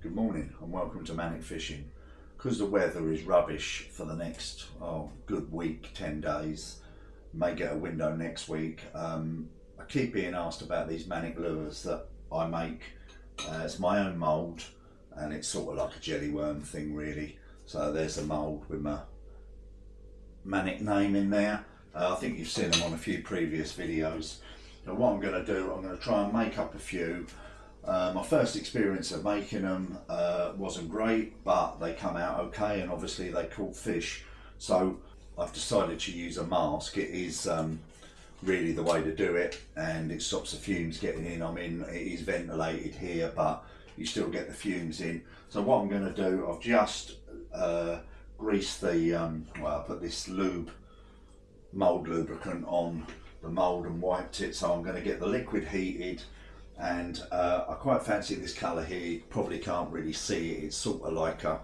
Good morning and welcome to Manic Fishing. Because the weather is rubbish for the next good week, 10 days, may get a window next week. I keep being asked about these Manic Lures that I make. It's my own mould and it's sort of like a jelly worm thing really. So there's a mould with my Manic name in there. I think you've seen them on a few previous videos. So what I'm going to do, I'm going to try and make up a few. My first experience of making them wasn't great, but they come out okay, and obviously they caught fish. So I've decided to use a mask. It is really the way to do it, and it stops the fumes getting in. I mean, it is ventilated here, but you still get the fumes in. So what I'm going to do, I've just greased the, well, I put this mould lubricant on the mould and wiped it. So I'm going to get the liquid heated. And I quite fancy this colour here. You probably can't really see it. It's sort of like a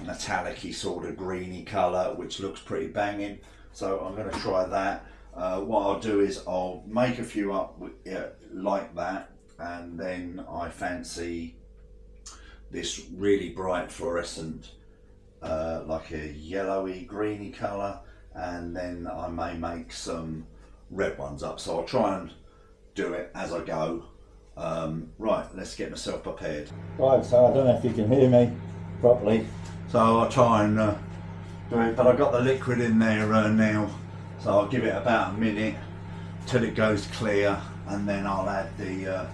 metallic-y sort of greeny colour, which looks pretty banging. So I'm going to try that. What I'll do is I'll make a few up like that, and then I fancy this really bright fluorescent, like a yellowy greeny colour, and then I may make some red ones up. So I'll try and do it as I go. Right, let's get myself prepared. Right, so I don't know if you can hear me properly, so I'll try and do it, but I've got the liquid in there now, so I'll give it about a minute till it goes clear, and then I'll add the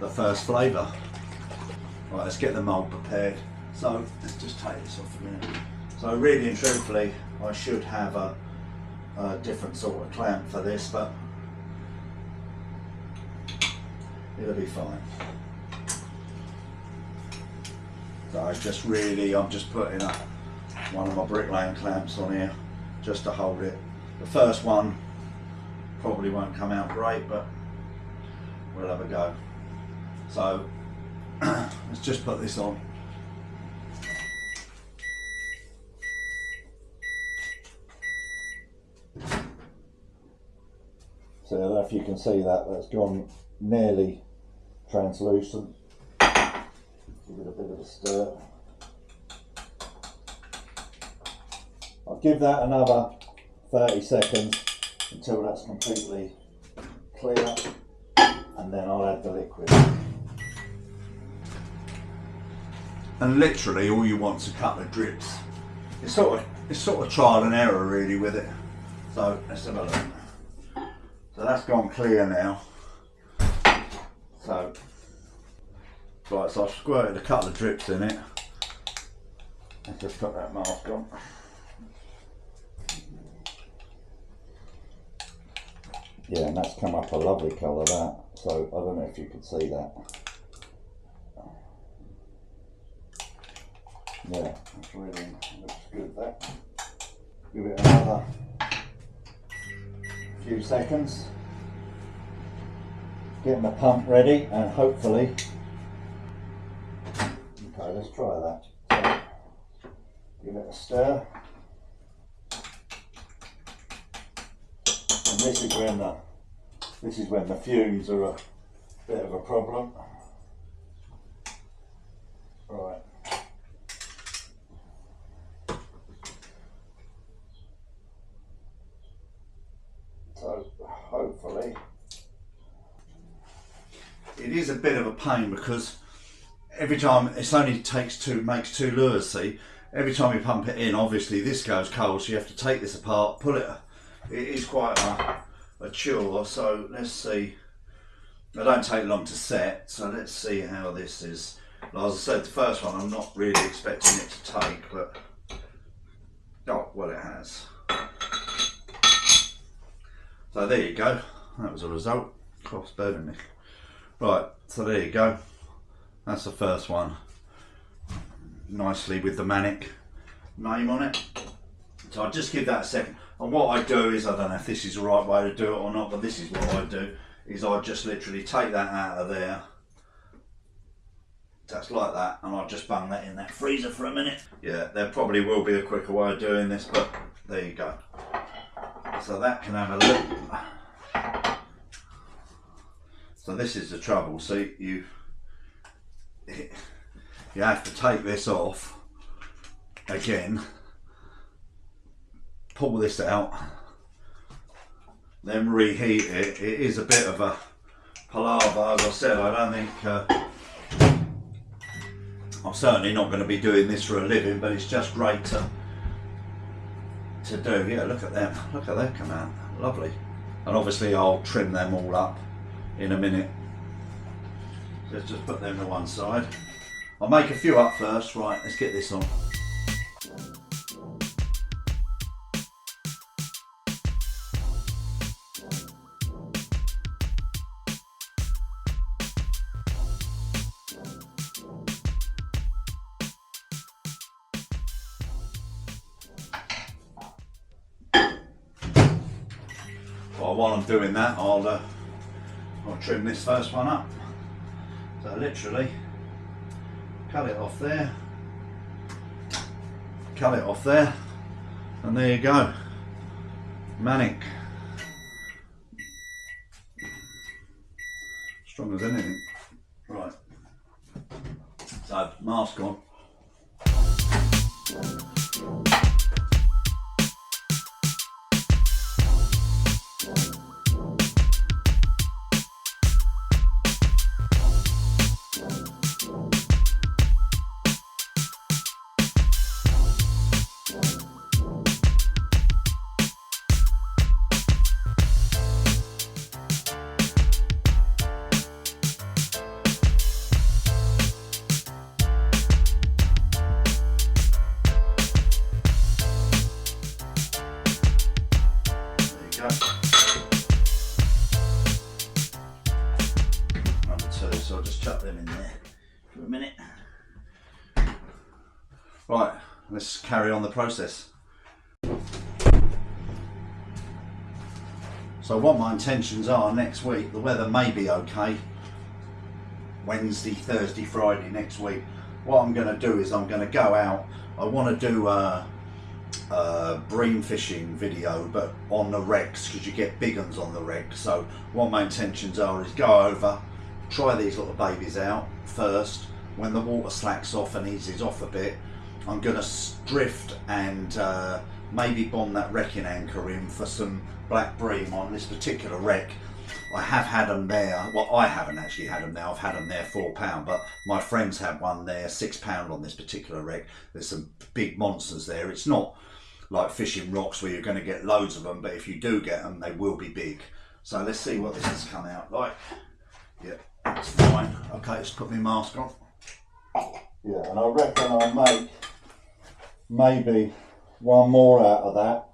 first flavour. Right, let's get the mould prepared. So let's just take this off a minute. So really and truthfully, I should have a different sort of clamp for this, but it'll be fine. So I'm just putting one of my bricklaying clamps on here just to hold it. The first one probably won't come out great, but we'll have a go. So let's just put this on. So I don't know if you can see that, that's gone nearly translucent. Give it a bit of a stir. I'll give that another 30 seconds until that's completely clear, and then I'll add the liquid. And literally all you want is a couple of drips. It's sort of trial and error really with it. So let's have a look. So that's gone clear now. So, right, so I've squirted a couple of drips in it. Let's just put that mask on. Yeah, and that's come up a lovely colour, that. So I don't know if you can see that. Yeah, that's really looks good. That. Give it another few seconds. Getting the pump ready, and hopefully, okay, let's try that. So, give it a stir, and this is when the fumes are a bit of a problem. Right. So hopefully. It is a bit of a pain because every time it only makes two lures, see. Every time you pump it in, obviously this goes cold, so you have to take this apart, pull it. It is quite a chore, so let's see. It don't take long to set, so let's see how this is. As I said, the first one I'm not really expecting it to take, but oh, well, it has. So there you go, that was a result. Cost better than me. Right, so there you go. That's the first one. Nicely with the Manic name on it. So I'll just give that a second. And what I do is, I don't know if this is the right way to do it or not, but this is what I do, is I just literally take that out of there. Just like that, and I'll just bung that in that freezer for a minute. Yeah, there probably will be a quicker way of doing this, but there you go. So that can have a look. So this is the trouble. See, you have to take this off again, pull this out, then reheat it. It is a bit of a palaver, as I said. I don't think I'm certainly not going to be doing this for a living, but it's just great to do. Yeah, look at them, look at that come out, lovely. And obviously I'll trim them all up in a minute. Let's just put them to one side. I'll make a few up first. Right, let's get this on. Well, while I'm doing that, I'll trim this first one up. So literally, cut it off there, cut it off there, and there you go. Manic. Strong as anything. Right. So, mask on. So I'll just chuck them in there for a minute. Right, let's carry on the process. So what my intentions are next week, the weather may be okay. Wednesday, Thursday, Friday next week. What I'm going to do is I'm going to go out. I want to do a bream fishing video, but on the wrecks, because you get big ones on the wreck. So what my intentions are is go over, try these little babies out first. When the water slacks off and eases off a bit, I'm going to drift and maybe bomb that wrecking anchor in for some black bream on this particular wreck. I have had them there. Well, I haven't actually had them there. I've had them there £4, but my friends had one there £6 on this particular wreck. There's some big monsters there. It's not like fishing rocks where you're going to get loads of them, but if you do get them, they will be big. So let's see what this has come out like. Yeah, that's fine. Okay, let's put my mask on. Yeah, and I reckon I'll make maybe one more out of that,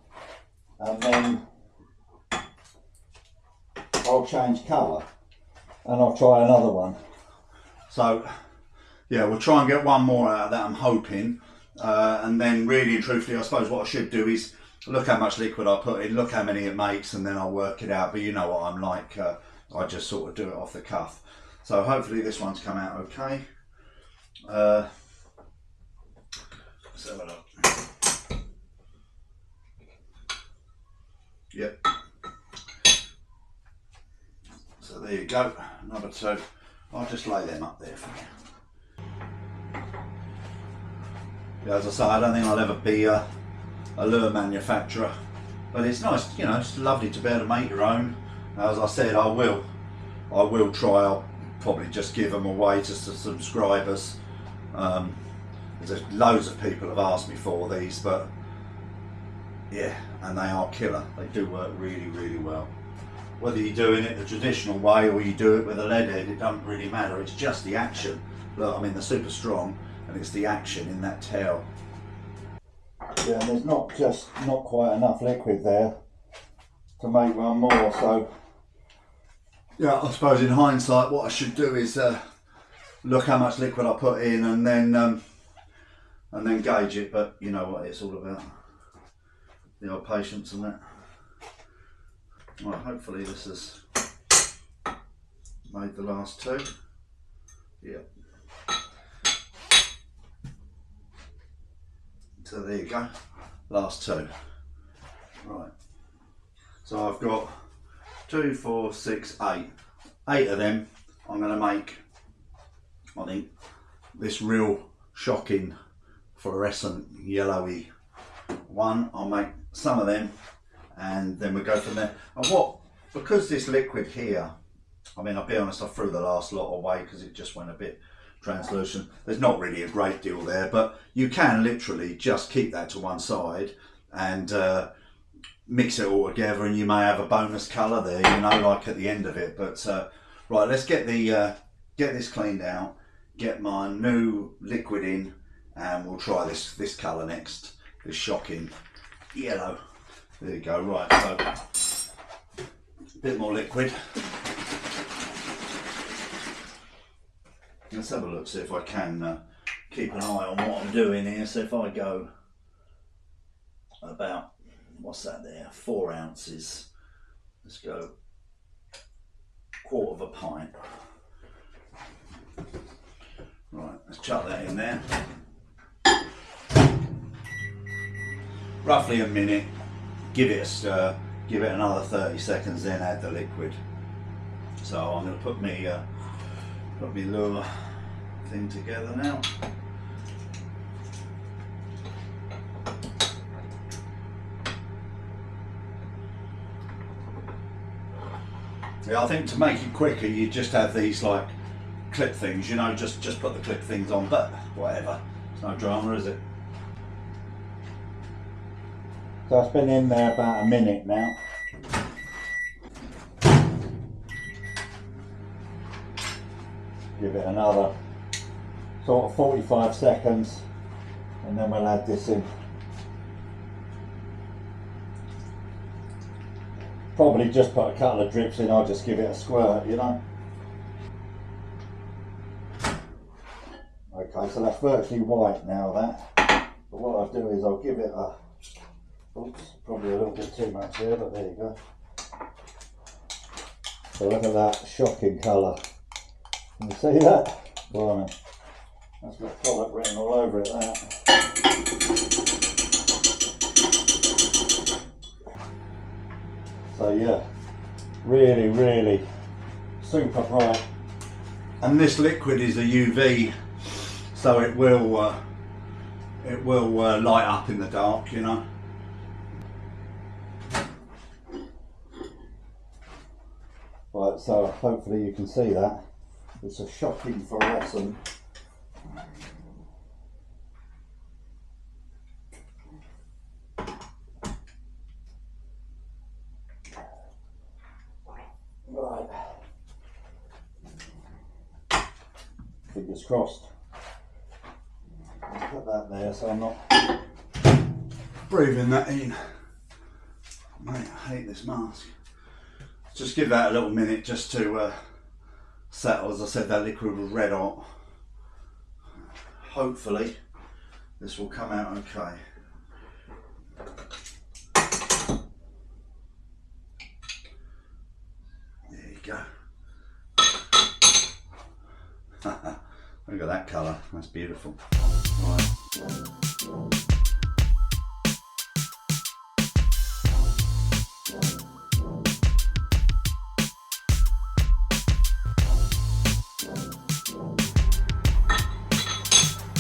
and then I'll change colour and I'll try another one. So yeah, we'll try and get one more out of that, I'm hoping, and then really and truthfully I suppose what I should do is look how much liquid I put in, look how many it makes, and then I'll work it out. But you know what I'm like, I just sort of do it off the cuff. So hopefully this one's come out okay. Let's have a look. Yep. So there you go, number two. I'll just lay them up there for you. Yeah, as I say, I don't think I'll ever be a lure manufacturer, but it's nice, you know, it's lovely to be able to make your own. As I said, I will try. I'll probably just give them away to subscribers. There's loads of people have asked me for these, but yeah, and they are killer. They do work really, really well. Whether you're doing it the traditional way or you do it with a lead head, it doesn't really matter. It's just the action. Look, I mean, they're super strong, and it's the action in that tail. Yeah, and there's not quite enough liquid there to make one more. So yeah, I suppose in hindsight, what I should do is look how much liquid I put in, and then gauge it. But you know what it's all about. The old patience and that. Well, hopefully this has made the last two. Yep. So there you go, last two. Right. So I've got 2, 4, 6, 8. 8 of them I'm going to make, I think, this real shocking fluorescent yellowy one. I'll make some of them and then we'll go from there. And because this liquid here, I mean, I'll be honest, I threw the last lot away because it just went a bit translucent. There's not really a great deal there, but you can literally just keep that to one side and mix it all together, and you may have a bonus colour there, you know, like at the end of it. But right, let's get this cleaned out, get my new liquid in, and we'll try this colour next, this shocking yellow. There you go. Right, so a bit more liquid. Let's have a look, see if I can keep an eye on what I'm doing here. So if I go about, what's that there, 4 ounces, let's go 1/4 of a pint. Right, let's chuck that in there. Roughly a minute, give it a stir, give it another 30 seconds, then add the liquid. So I'm going to put me lure thing together now. Yeah, I think to make it quicker, you just have these like clip things, you know, just put the clip things on, but whatever, it's no drama, is it? So it's been in there about a minute now. Give it another sort of 45 seconds and then we'll add this in. Probably just put a couple of drips in, I'll just give it a squirt, you know. Okay, so that's virtually white now, that. But what I'll do is I'll give it a, oops, probably a little bit too much here, but there you go. So look at that shocking colour. Can you see that? Blimey. That's got product written all over it, that. So yeah, really, really super bright. And this liquid is a UV, so it will light up in the dark, you know. Right, so hopefully you can see that. It's a shocking fluorescent. Right. Fingers crossed. Put that there so I'm not breathing that in. Mate, I hate this mask. Just give that a little minute just to settle. As I said, that liquid was red hot. Hopefully this will come out okay. There you go. Look at that colour, that's beautiful. Right.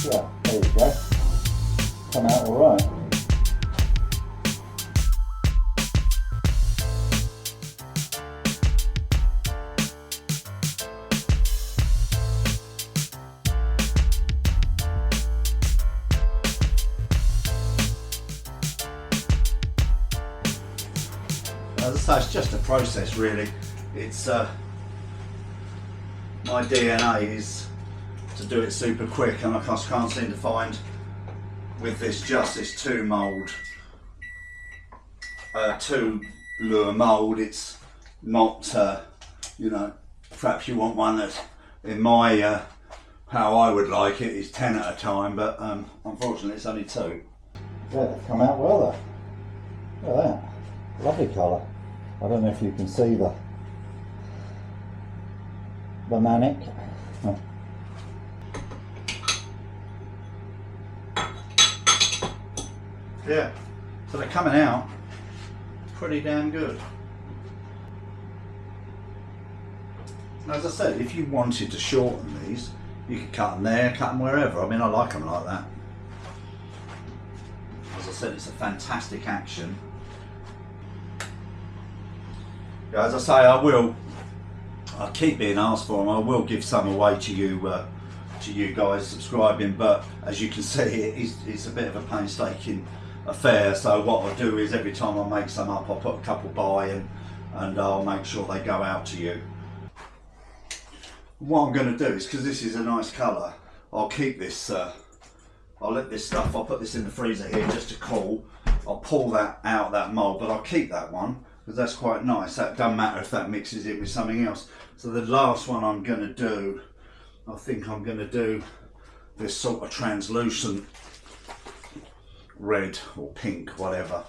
Yeah, there you go. Come out all right. As I say, it's just a process really. It's my DNA is to do it super quick, and I just can't seem to find with this two lure mould. It's not you know, perhaps you want one that's in my how I would like it is 10 at a time, but unfortunately it's only 2. Yeah, they've come out well though. Look at that, lovely colour. I don't know if you can see the Manic. Yeah, so they're coming out pretty damn good. As I said, if you wanted to shorten these, You can cut them there, cut them wherever. I mean, I like them like that. As I said, it's a fantastic action. Yeah, as I say, I keep being asked for them. I will give some away to you guys subscribing, but as you can see, it's a bit of a painstaking affair. So what I'll do is every time I make some up, I'll put a couple by and I'll make sure they go out to you. What I'm going to do is, because this is a nice colour, I'll keep this, I'll let this stuff, I'll put this in the freezer here just to cool. I'll pull that out, that mould, but I'll keep that one because that's quite nice. That doesn't matter if that mixes it with something else. So the last one I'm going to do, I think I'm going to do this sort of translucent red or pink, whatever.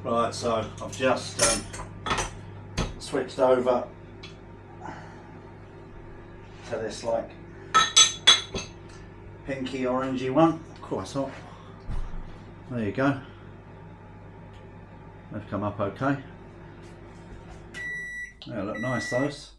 Right, so I've just switched over to this like pinky orangey one. Quite hot. There you go. They've come up okay. They look nice, those.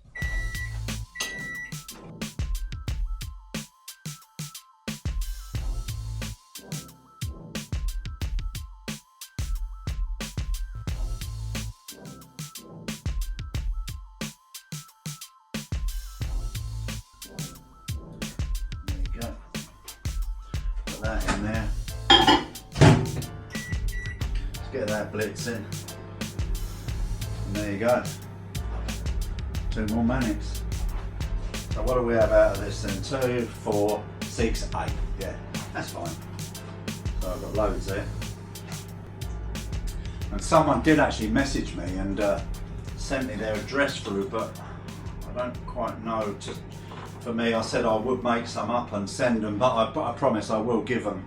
Put that in there. Let's get that blitz in. And there you go. 2 more Manics. So what do we have out of this then? 2, 4, 6, 8. Yeah, that's fine. So I've got loads there. And someone did actually message me and sent me their address through, but I don't quite know. For me, I said I would make some up and send them, but I promise I will give them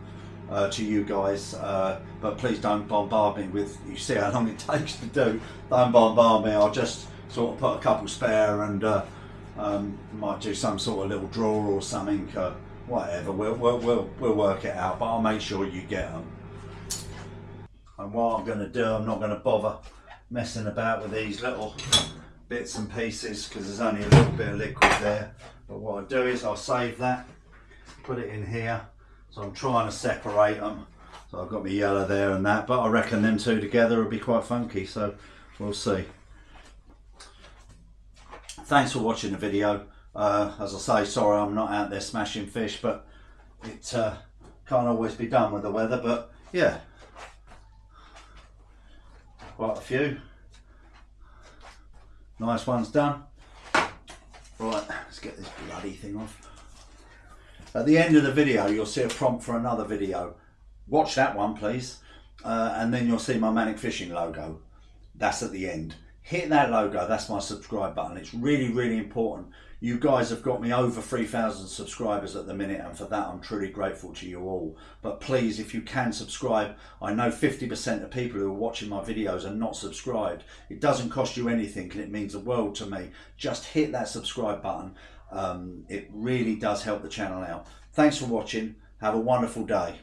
to you guys. But please don't bombard me with, you see how long it takes to do. Don't bombard me. I'll just sort of put a couple spare and might do some sort of little drawer or something. Whatever. We'll work it out. But I'll make sure you get them. And what I'm going to do, I'm not going to bother messing about with these little bits and pieces because there's only a little bit of liquid there. But what I do is I'll save that, put it in here. So I'm trying to separate them. So I've got my yellow there and that, but I reckon them two together will be quite funky, so we'll see. Thanks for watching the video. As I say, sorry I'm not out there smashing fish, but it can't always be done with the weather, but yeah. Quite a few. Nice ones done. Right, let's get this bloody thing off. At the end of the video, you'll see a prompt for another video. Watch that one, please. And then you'll see my Manic Fishing logo. That's at the end. Hit that logo, that's my subscribe button. It's really, really important. You guys have got me over 3,000 subscribers at the minute, and for that I'm truly grateful to you all. But please, if you can subscribe, I know 50% of people who are watching my videos are not subscribed. It doesn't cost you anything and it means the world to me. Just hit that subscribe button. It really does help the channel out. Thanks for watching. Have a wonderful day.